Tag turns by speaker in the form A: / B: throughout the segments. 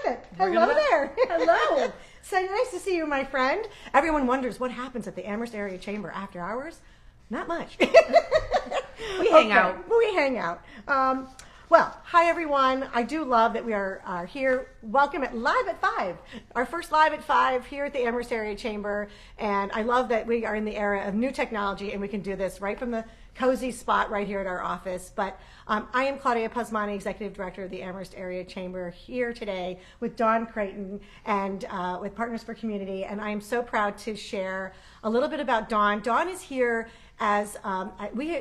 A: it. Hello there.
B: Hello.
A: So nice to see you, my friend. Everyone wonders what happens at the Amherst Area Chamber after hours. Not much.
B: We hang out.
A: We hang out. Well, hi everyone. I do love that we are here. Welcome at Live at 5. Our first Live at 5 here at the Amherst Area Chamber. And I love that we are in the era of new technology and we can do this right from the cozy spot right here at our office. But I am Claudia Pazmany, Executive Director of the Amherst Area Chamber, here today with Dawn Creighton and with Partners for Community. And I am so proud to share a little bit about Dawn. Dawn is here as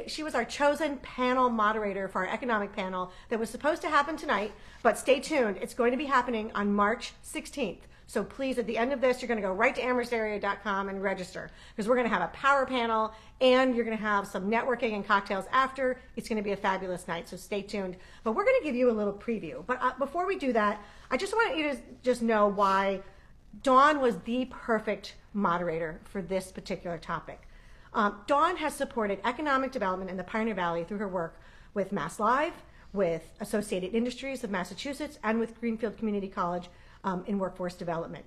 A: she was our chosen panel moderator for our economic panel that was supposed to happen tonight, but stay tuned. It's going to be happening on March 16th. So please, at the end of this, you're going to go right to amherstarea.com and register, because we're going to have a power panel and you're going to have some networking and cocktails after. It's going to be a fabulous night, so stay tuned. But we're going to give you a little preview. But before we do that, I just want you to just know why Dawn was the perfect moderator for this particular topic. Dawn has supported economic development in the Pioneer Valley through her work with Mass Live, with Associated Industries of Massachusetts, and with Greenfield Community College in workforce development.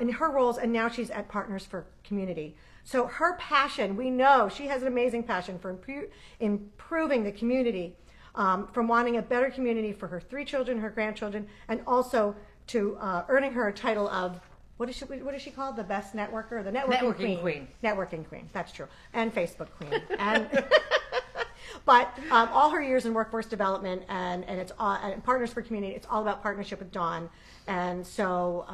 A: In her roles, and now she's at Partners for Community. So her passion, we know she has an amazing passion for improving the community, from wanting a better community for her 3 children, her grandchildren, and also to earning her a title of, what is she called? The best networker? The networking queen. Networking queen, that's true. And Facebook queen. And but all her years in workforce development and it's and Partners for Community, it's all about partnership with Dawn. And so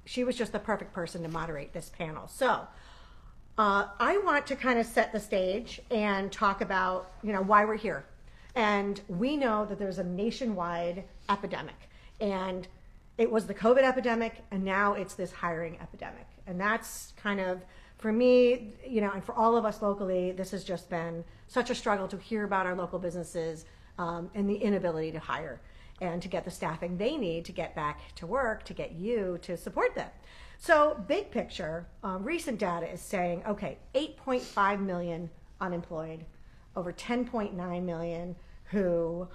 A: she was just the perfect person to moderate this panel. So I want to kind of set the stage and talk about, why we're here. And we know that there's a nationwide epidemic. And it was the COVID epidemic, and now it's this hiring epidemic. And that's kind of, for me, and for all of us locally, this has just been such a struggle to hear about our local businesses and the inability to hire and to get the staffing they need to get back to work, to get you to support them. So big picture, recent data is saying, okay, 8.5 million unemployed, over 10.9 million who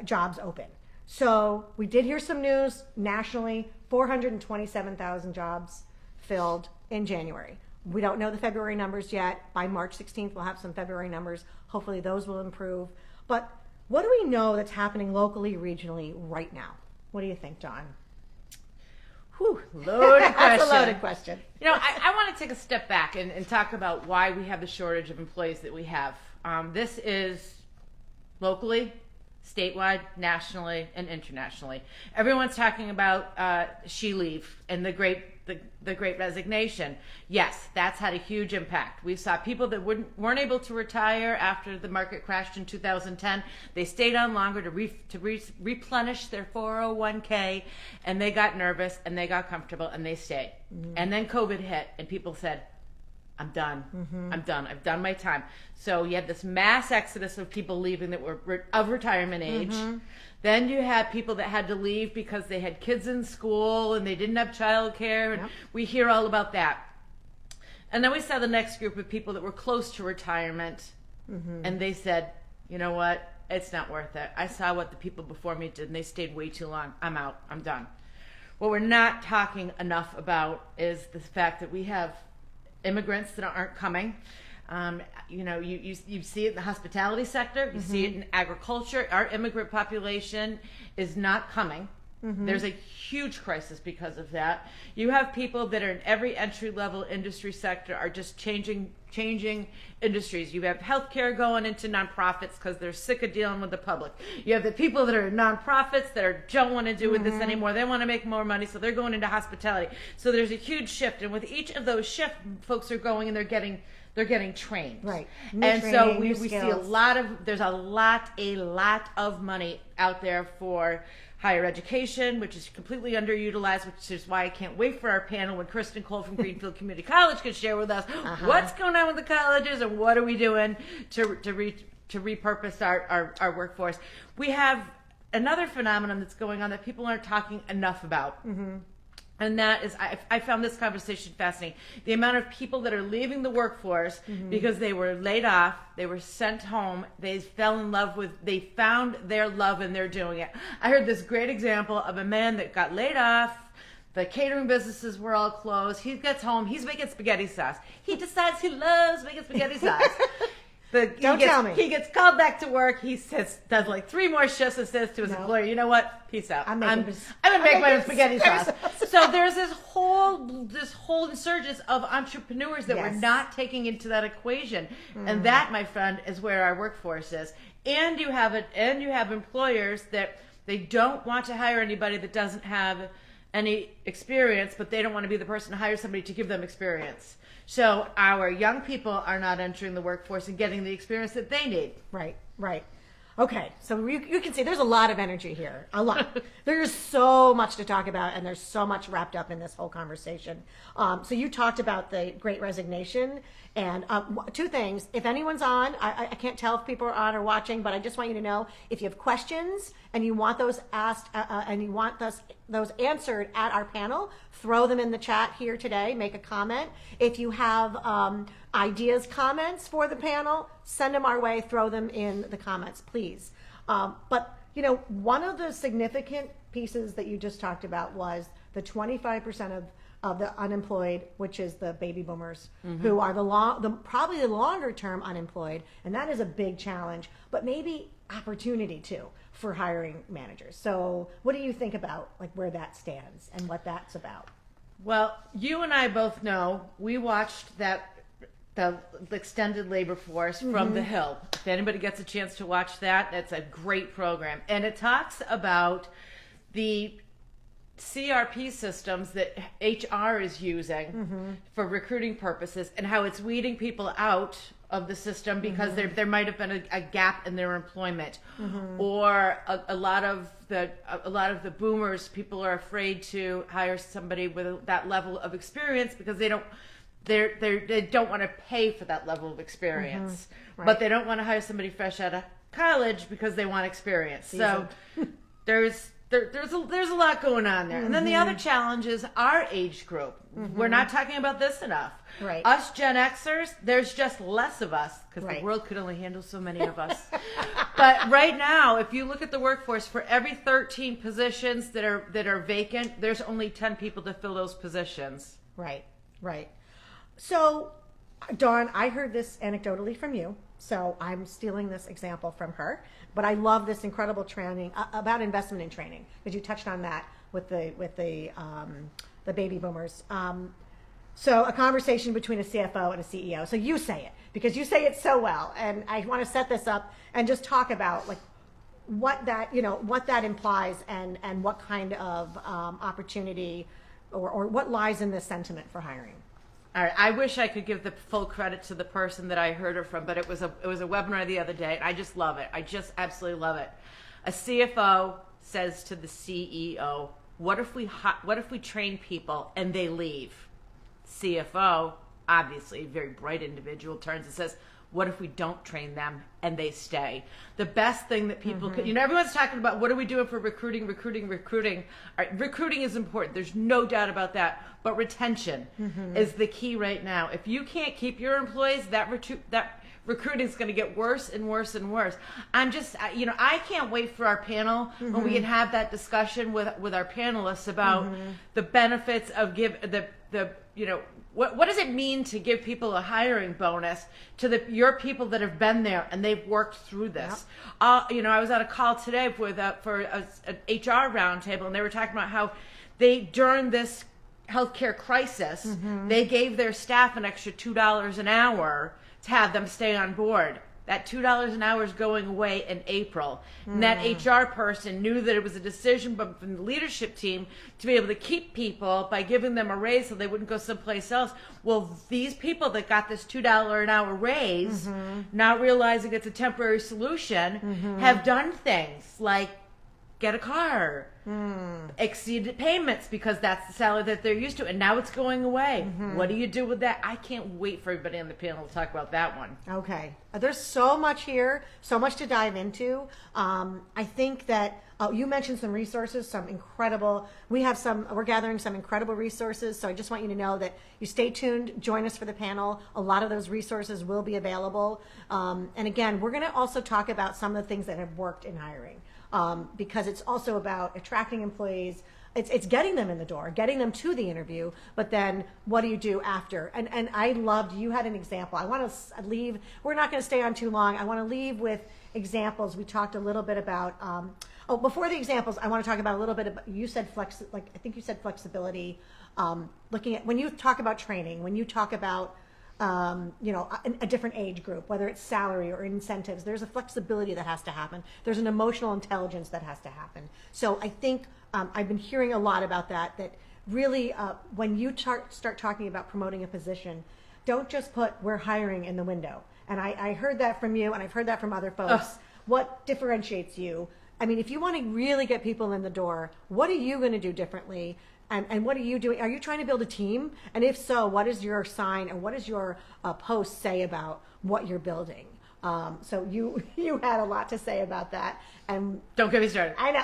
A: jobs open. So we did hear some news nationally, 427,000 jobs filled in January. We don't know the February numbers yet. By March 16th, we'll have some February numbers. Hopefully those will improve. But what do we know that's happening locally, regionally right now? What do you think, Dawn?
B: Whew, loaded question.
A: That's a loaded question.
B: I want to take a step back and talk about why we have the shortage of employees that we have. This is locally, statewide, nationally, and internationally. Everyone's talking about she leave and the great resignation. Yes, that's had a huge impact. We saw people that weren't able to retire after the market crashed in 2010. They stayed on longer to replenish their 401k, and they got nervous and they got comfortable and they stayed. Mm-hmm. And then COVID hit and people said, I'm done. Mm-hmm. I'm done. I've done my time. So you had this mass exodus of people leaving that were of retirement age. Mm-hmm. Then you had people that had to leave because they had kids in school and they didn't have childcare. And we hear all about that. And then we saw the next group of people that were close to retirement. Mm-hmm. And they said, you know what? It's not worth it. I saw what the people before me did and they stayed way too long. I'm out. I'm done. What we're not talking enough about is the fact that we have immigrants that aren't coming. You see it in the hospitality sector. You see it in agriculture. Our immigrant population is not coming. Mm-hmm. There's a huge crisis because of that. You have people that are in every entry-level industry sector are just changing industries. You have healthcare going into nonprofits because they're sick of dealing with the public. You have the people that are in nonprofits that don't want to do with this anymore. They want to make more money, so they're going into hospitality. So there's a huge shift, and with each of those shifts, folks are going and they're getting trained. Right. So we see there's a lot of money out there for higher education, which is completely underutilized, which is why I can't wait for our panel when Kristen Cole from Greenfield Community College can share with us what's going on with the colleges and what are we doing to repurpose our workforce. We have another phenomenon that's going on that people aren't talking enough about. Mm-hmm. And that is, I found this conversation fascinating. The amount of people that are leaving the workforce because they were laid off, they were sent home, they found their love and they're doing it. I heard this great example of a man that got laid off. The catering businesses were all closed. He gets home, he's making spaghetti sauce. He decides he loves making spaghetti sauce.
A: Tell me.
B: He gets called back to work. He does like 3 more shifts and says to his employer, "You know what? Peace out. I'm gonna make my own spaghetti sauce." So there's this whole insurgence of entrepreneurs that we're not taking into that equation, and that, my friend, is where our workforce is. And you have employers that they don't want to hire anybody that doesn't have any experience, but they don't want to be the person to hire somebody to give them experience. So our young people are not entering the workforce and getting the experience that they need.
A: Right. Okay, so you can see there's a lot of energy here, a lot. There's so much to talk about, and there's so much wrapped up in this whole conversation. So you talked about the Great Resignation, and 2 things. If anyone's on, I can't tell if people are on or watching, but I just want you to know, if you have questions and you want those asked and you want those answered at our panel, throw them in the chat here today, make a comment. If you have ideas, comments for the panel, send them our way, throw them in the comments, please. But, one of the significant pieces that you just talked about was the 25% of the unemployed, which is the baby boomers, who are probably the longer term unemployed, and that is a big challenge, but maybe opportunity too for hiring managers. So what do you think about where that stands and what that's about?
B: Well, you and I both know we watched the extended labor force from The Hill. If anybody gets a chance to watch that, that's a great program. And it talks about the CRP systems that HR is using for recruiting purposes and how it's weeding people out of the system because there might have been a gap in their employment, or a lot of the boomers, people are afraid to hire somebody with that level of experience because they don't want to pay for that level of experience, but they don't want to hire somebody fresh out of college because they want experience. So there's a lot going on there. And then the other challenge is our age group. We're not talking about this enough.
A: Right.
B: Us Gen Xers, there's just less of us because the world could only handle so many of us. But right now, if you look at the workforce, for every 13 positions that are vacant, there's only 10 people to fill those positions.
A: Right. So, Dawn, I heard this anecdotally from you, so I'm stealing this example from her. But I love this incredible training about investment in training, because you touched on that with the baby boomers. So a conversation between a CFO and a CEO. So you say it, because you say it so well, and I want to set this up and just talk about what that implies and what kind of opportunity or what lies in this sentiment for hiring.
B: All right. I wish I could give the full credit to the person that I heard it from, but it was a webinar the other day, and I just love it. I just absolutely love it. A CFO says to the CEO, "What if we train people and they leave?" CFO, obviously a very bright individual, turns and says, "What if we don't train them and they stay?" The best thing that people could, everyone's talking about what are we doing for recruiting. All right, recruiting is important. There's no doubt about that. But retention is the key right now. If you can't keep your employees, that recruiting is going to get worse and worse and worse. I can't wait for our panel when we can have that discussion with our panelists about the benefits of what does it mean to give people a hiring bonus to your people that have been there and they've worked through this. Yep. I was on a call today for an HR roundtable, and they were talking about how during this healthcare crisis, they gave their staff an extra $2 an hour to have them stay on board. That $2 an hour is going away in April. And that HR person knew that it was a decision from the leadership team to be able to keep people by giving them a raise so they wouldn't go someplace else. Well, these people that got this $2 an hour raise, not realizing it's a temporary solution, have done things like get a car, exceeded payments because that's the salary that they're used to, and now it's going away. What do you do with that? I can't wait for everybody on the panel to talk about that one.
A: Okay. There's so much here, so much to dive into. I think that you mentioned some resources, some incredible, we're gathering some incredible resources. So I just want you to know that you stay tuned, join us for the panel. A lot of those resources will be available. And again, we're going to also talk about some of the things that have worked in hiring. Because it's also about attracting employees. It's getting them in the door, getting them to the interview, but then what do you do after? And I loved, you had an example. I want to leave, we're not going to stay on too long. I want to leave with examples. We talked a little bit about, before the examples, I want to talk about a little bit about, you said I think you said flexibility, looking at, when you talk about training, when you talk about, a different age group, whether it's salary or incentives, there's a flexibility that has to happen. There's an emotional intelligence that has to happen. So I think I've been hearing a lot about that really when you start talking about promoting a position, don't just put "we're hiring" in the window. And I heard that from you, and I've heard that from other folks. What differentiates you? I mean, if you want to really get people in the door, what are you going to do differently? And what are you doing? Are you trying to build a team? And if so, what is your sign and what does your post say about what you're building? So you had a lot to say about that. And
B: don't get me started.
A: I know.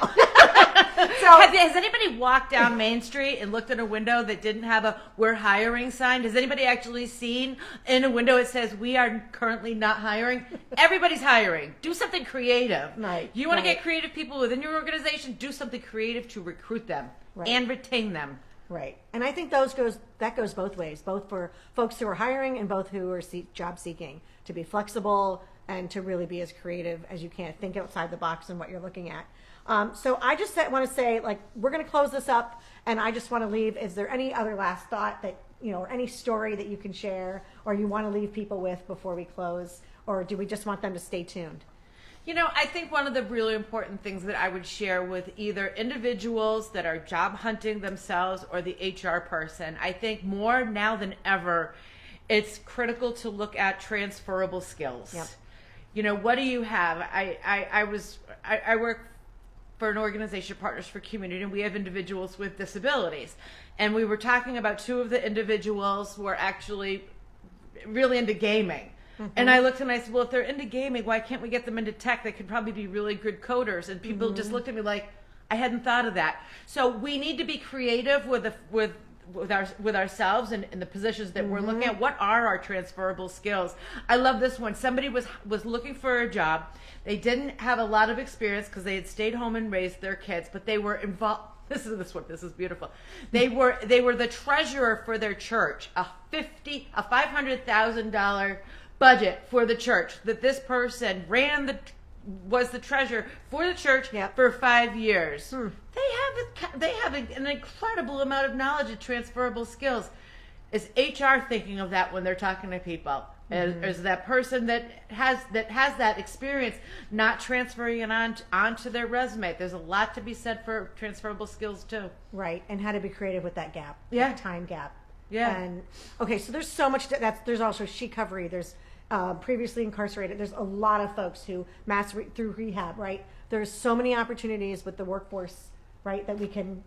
B: Has anybody walked down Main Street and looked in a window that didn't have a "we're hiring" sign? Has anybody actually seen in a window it says "we are currently not hiring"? Everybody's hiring. Do something creative.
A: Right.
B: You want to get creative people within your organization? Do something creative to recruit them and retain them.
A: Right. And I think that goes both ways, both for folks who are hiring and both who are job seeking, to be flexible and to really be as creative as you can. Think outside the box in what you're looking at. So I just want to say, we're going to close this up, and I just want to leave. Is there any other last thought that, or any story that you can share or you want to leave people with before we close? Or do we just want them to stay tuned?
B: I think one of the really important things that I would share with either individuals that are job hunting themselves or the HR person, I think more now than ever, it's critical to look at transferable skills.
A: Yep.
B: What do you have? I work for an organization, Partners for Community, and we have individuals with disabilities. And we were talking about two of the individuals who are actually really into gaming. And I looked and I said, well, if they're into gaming, why can't we get them into tech? They could probably be really good coders. And people just looked at me like, I hadn't thought of that. So we need to be creative with ourselves and the positions that we're looking at. What are our transferable skills? I love this one. Somebody was looking for a job. They didn't have a lot of experience because they had stayed home and raised their kids, but they were involved. This is beautiful. They were the treasurer for their church, a $500,000 budget for the church that this person was the treasurer for the church for 5 years. They have an incredible amount of knowledge and transferable skills. Is HR thinking of that when they're talking to people? Is that person that has that experience not transferring it onto their resume? There's a lot to be said for transferable skills too.
A: Right, and how to be creative with that gap,
B: that
A: time gap.
B: Yeah.
A: And okay, so there's so much. There's also recovery. There's previously incarcerated. There's a lot of folks who through rehab, right? There's so many opportunities with the workforce, right, that we can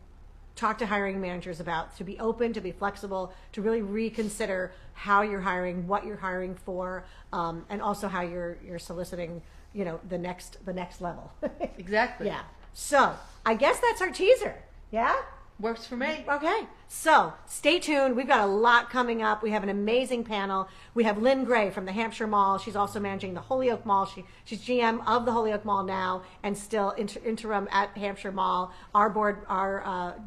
A: talk to hiring managers about, to be open, to be flexible, to really reconsider how you're hiring, what you're hiring for, and also how you're soliciting, the next level.
B: Exactly.
A: Yeah. So I guess that's our teaser. Yeah.
B: Works for me.
A: Okay. So stay tuned. We've got a lot coming up. We have an amazing panel. We have Lynn Gray from the Hampshire Mall. She's also managing the Holyoke Mall. She's GM of the Holyoke Mall now and still interim at Hampshire Mall. Our board,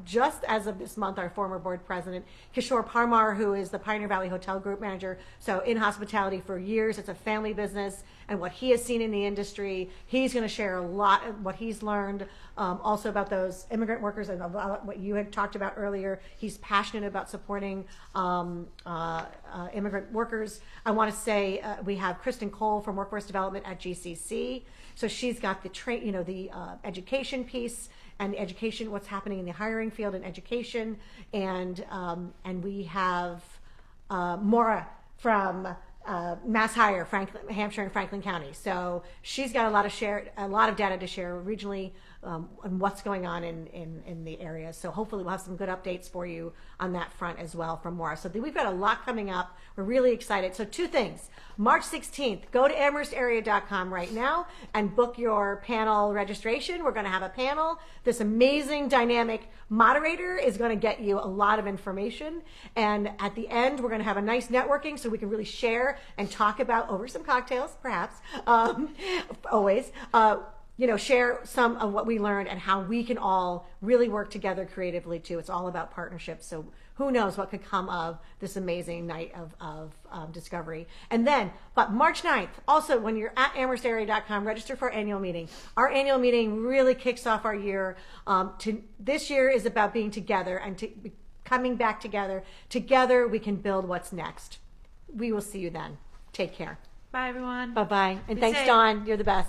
A: just as of this month, our former board president, Kishore Parmar, who is the Pioneer Valley Hotel Group Manager. So in hospitality for years, it's a family business. And what he has seen in the industry, he's going to share a lot of what he's learned, also about those immigrant workers and about what you had talked about earlier. He's passionate about supporting immigrant workers. I want to say we have Kristen Cole from Workforce Development at GCC. So she's got the education piece and education, what's happening in the hiring field and education, and we have Maura from Mass Hire, Hampshire and Franklin County. So she's got a lot of data to share regionally and what's going on in the area. So hopefully we'll have some good updates for you on that front as well from Maura. So we've got a lot coming up. We're really excited. So 2 things. March 16th, go to amherstarea.com right now and book your panel registration. We're going to have a panel. This amazing dynamic moderator is going to get you a lot of information. And at the end, we're going to have a nice networking so we can really share and talk about, over some cocktails, perhaps, always, share some of what we learned and how we can all really work together creatively too. It's all about partnerships. So who knows what could come of this amazing night of discovery. And then, but March 9th, also when you're at amherstarea.com, register for our annual meeting. Our annual meeting really kicks off our year. This year is about being together and coming back together. Together we can build what's next. We will see you then. Take care.
B: Bye, everyone.
A: Bye-bye. And
B: Be
A: thanks,
B: safe.
A: Dawn. You're the best.